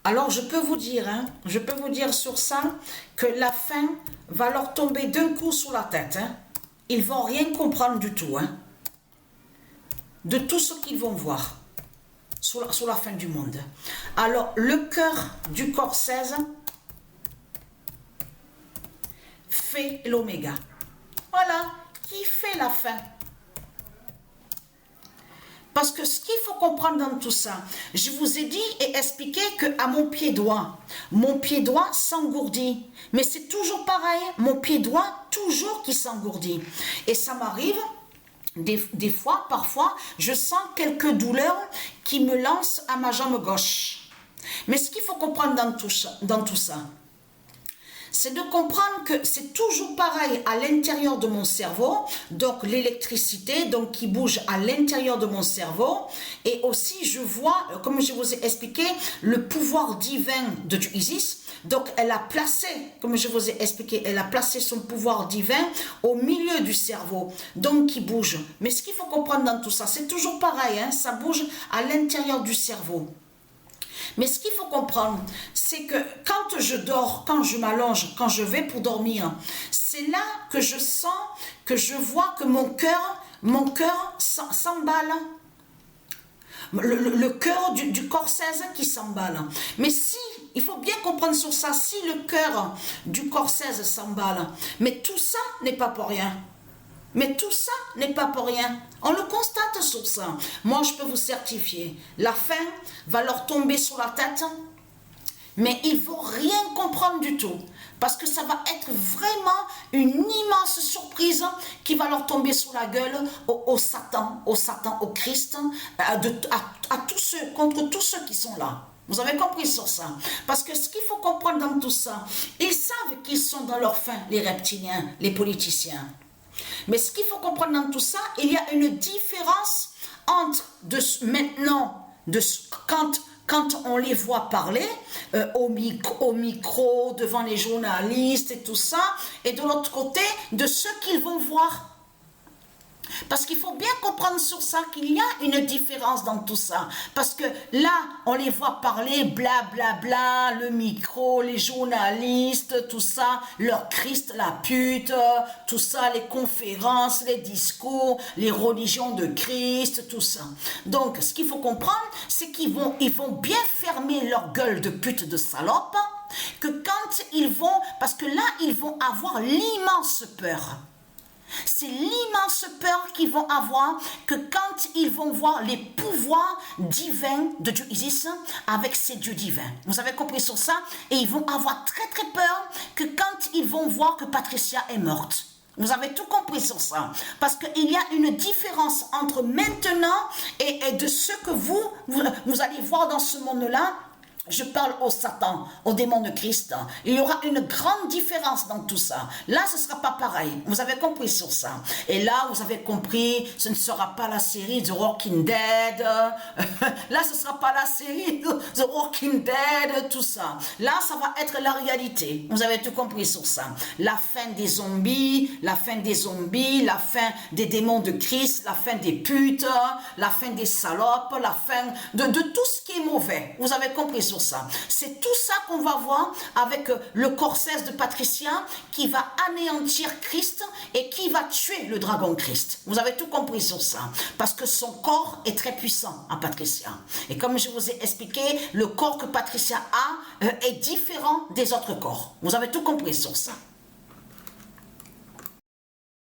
Alors je peux vous dire, je peux vous dire sur ça que la fin va leur tomber d'un coup sur la tête. Ils vont rien comprendre du tout, de tout ce qu'ils vont voir sur la fin du monde. Alors le cœur du corps 16 fait l'oméga. Voilà, qui fait la fin. Parce que ce qu'il faut comprendre dans tout ça, je vous ai dit et expliqué qu'à mon pied droit s'engourdit. Mais c'est toujours pareil, mon pied droit toujours qui s'engourdit. Et ça m'arrive, des fois, parfois, je sens quelques douleurs qui me lancent à ma jambe gauche. Mais ce qu'il faut comprendre dans tout ça, c'est de comprendre que c'est toujours pareil à l'intérieur de mon cerveau, donc l'électricité donc qui bouge à l'intérieur de mon cerveau, et aussi je vois, comme je vous ai expliqué, le pouvoir divin de Dieu Isis. Donc elle a placé, comme je vous ai expliqué, elle a placé son pouvoir divin au milieu du cerveau, donc qui bouge. Mais ce qu'il faut comprendre dans tout ça, c'est toujours pareil, ça bouge à l'intérieur du cerveau. Mais ce qu'il faut comprendre, c'est que quand je dors, quand je m'allonge, quand je vais pour dormir, c'est là que je sens, que je vois que mon cœur s'emballe. Le cœur du corps 16 qui s'emballe. Mais si, il faut bien comprendre sur ça, si le cœur du corps 16 s'emballe, mais tout ça n'est pas pour rien. Mais tout ça n'est pas pour rien. On le constate sur ça. Moi, je peux vous certifier. La fin va leur tomber sur la tête, mais ils ne vont rien comprendre du tout. Parce que ça va être vraiment une immense surprise qui va leur tomber sur la gueule au Satan, au Christ, à tous ceux, contre tous ceux qui sont là. Vous avez compris sur ça? Parce que ce qu'il faut comprendre dans tout ça, ils savent qu'ils sont dans leur fin, les reptiliens, les politiciens. Mais ce qu'il faut comprendre dans tout ça, il y a une différence entre quand on les voit parler au micro, devant les journalistes et tout ça, et de l'autre côté, de ceux qu'ils vont voir. Parce qu'il faut bien comprendre sur ça qu'il y a une différence dans tout ça. Parce que là, on les voit parler blablabla, le micro, les journalistes, tout ça, leur Christ, la pute, tout ça, les conférences, les discours, les religions de Christ, tout ça. Donc, ce qu'il faut comprendre, c'est qu'ils vont bien fermer leur gueule de pute de salope, que quand ils vont, parce que là, ils vont avoir l'immense peur. C'est l'immense peur qu'ils vont avoir que quand ils vont voir les pouvoirs divins de Dieu Isis avec ces dieux divins. Vous avez compris sur ça? Et ils vont avoir très très peur que quand ils vont voir que Patricia est morte. Vous avez tout compris sur ça. Parce qu'il y a une différence entre maintenant et de ce que vous allez voir dans ce monde-là. Je parle au Satan, au démon de Christ. Il y aura une grande différence dans tout ça. Là, ce ne sera pas pareil. Vous avez compris sur ça. Et là, vous avez compris, ce ne sera pas la série The Walking Dead. Là, ce ne sera pas la série The Walking Dead, tout ça. Là, ça va être la réalité. Vous avez tout compris sur ça. La fin des zombies, la fin des démons de Christ, la fin des putes, la fin des salopes, la fin de tout ce qui est mauvais. Vous avez compris sur ça. C'est tout ça qu'on va voir avec le corps 16 de Patricia qui va anéantir Christ et qui va tuer le dragon Christ. Vous avez tout compris sur ça. Parce que son corps est très puissant à Patricia. Et comme je vous ai expliqué, le corps que Patricia a est différent des autres corps. Vous avez tout compris sur ça.